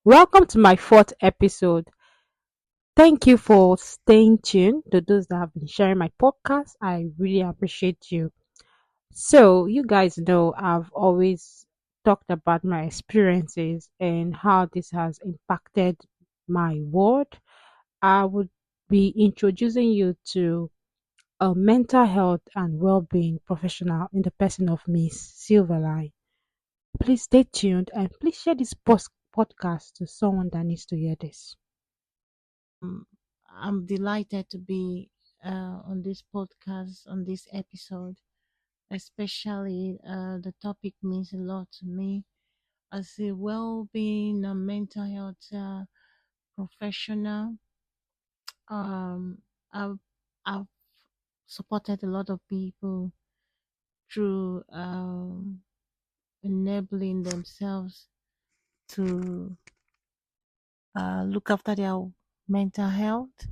Welcome to my fourth episode. Thank you for staying tuned to those that have been sharing my podcast. I really appreciate you. So, you guys know I've always talked about my experiences and how this has impacted my world. I would be introducing you to a mental health and well being professional in the person of Miss Silverline. Please stay tuned and please share this podcast to someone that needs to hear this. I'm delighted to be on this podcast, on this episode, especially the topic means a lot to me as a well-being and mental health professional. Um, I've, I've supported a lot of people through enabling themselves to look after their mental health,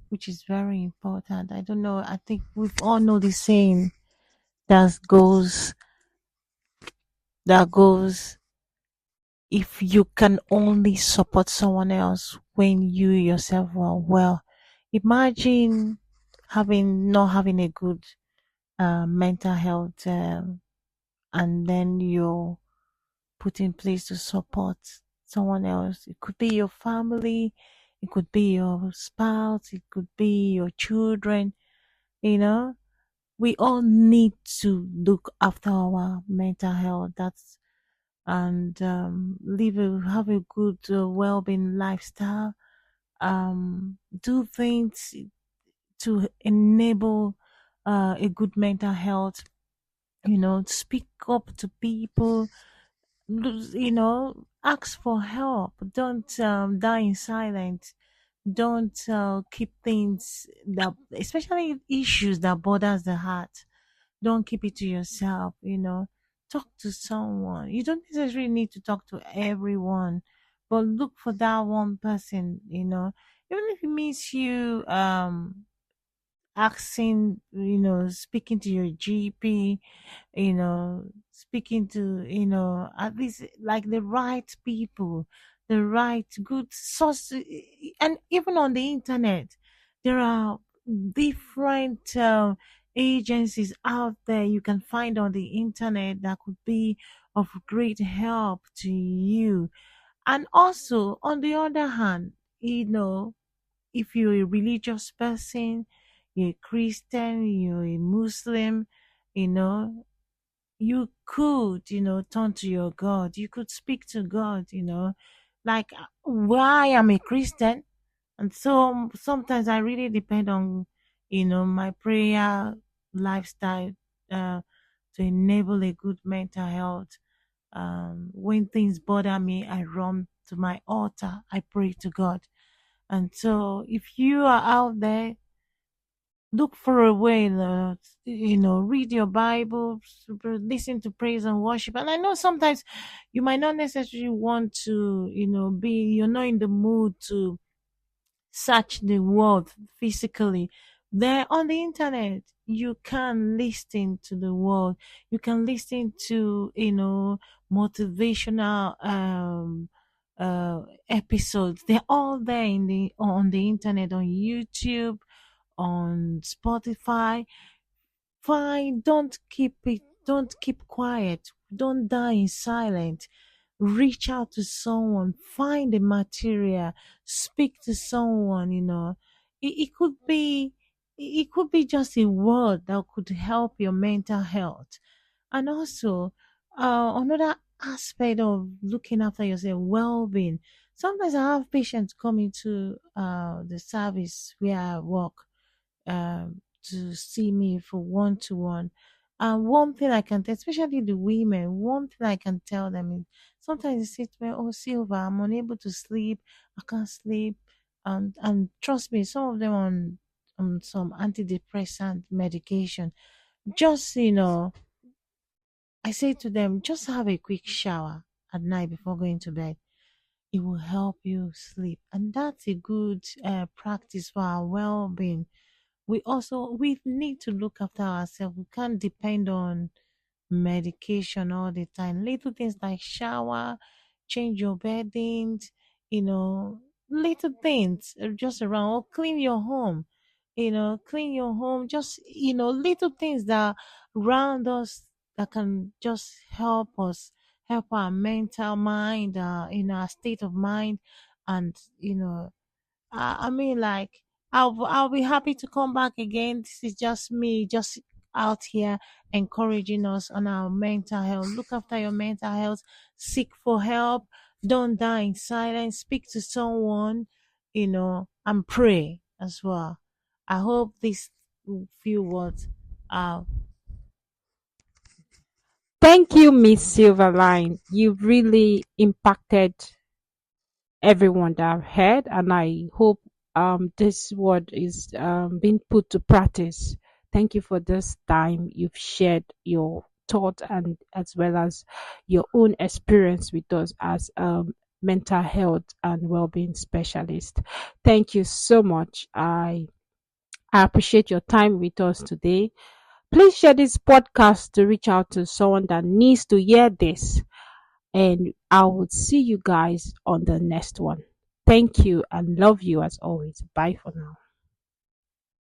which is very important. I don't know. I think we've all know the saying that goes if you can only support someone else when you yourself are well. Imagine having not having a good mental health, and then you're put in place to support someone else. It could be your family, it could be your spouse, it could be your children. You know, we all need to look after our mental health. That's and have a good well-being lifestyle. Do things to enable a good mental health. Speak up to people. Ask for help. Don't die in silence. Don't keep things that, especially issues that bothers the heart. Don't keep it to yourself. Talk to someone. You don't necessarily need to talk to everyone, but look for that one person. Even if it means you asking, speaking to your GP, speaking to, at least like the right people, the right good source. And even on the internet, there are different agencies out there you can find on the internet that could be of great help to you. And also, on the other hand, if you're a religious person, you're a Christian, you're a Muslim, you know, you could, turn to your God. You could speak to God. Like, why I'm a Christian. And so sometimes I really depend on, my prayer lifestyle uh, to enable a good mental health. When things bother me, I run to my altar. I pray to God. And so if you are out there, look for a way, read your Bible, listen to praise and worship. And I know sometimes you might not necessarily want to, you're not in the mood to search the world physically. There on the internet, you can listen to the world. You can listen to, motivational episodes. They're all there on the internet, on YouTube, on Spotify. Fine, don't keep quiet. Don't die in silence. Reach out to someone, find the material, speak to someone. It could be just a word that could help your mental health. And also, another aspect of looking after yourself, well-being. Sometimes I have patients coming to the service where I work, to see me for one-to-one. And one thing I can tell, especially the women, one thing I can tell them is sometimes they say to me, "Oh, Silva, I'm unable to sleep. I can't sleep." And trust me, some of them on some antidepressant medication. Just I say to them, just have a quick shower at night before going to bed. It will help you sleep, and that's a good practice for our well-being. We need to look after ourselves. We can't depend on medication all the time. Little things like shower, change your beddings, you know, little things just around, or clean your home, clean your home, just, little things that round us that can just help us, help our mental mind, our state of mind. And, I mean, like, I'll be happy to come back again. This is just me, just out here encouraging us on our mental health. Look after your mental health. Seek for help. Don't die in silence. Speak to someone, and pray as well. I hope these few words uh Thank you, Miss Silverline. You've really impacted everyone that I've heard, and I hope this word is being put to practice. Thank you for this time you've shared your thought and as well as your own experience with us as mental health and well-being specialist. Thank you so much. I appreciate your time with us today. Please share this podcast to reach out to someone that needs to hear this. And I will see you guys on the next one. Thank you and love you as always. Bye for now.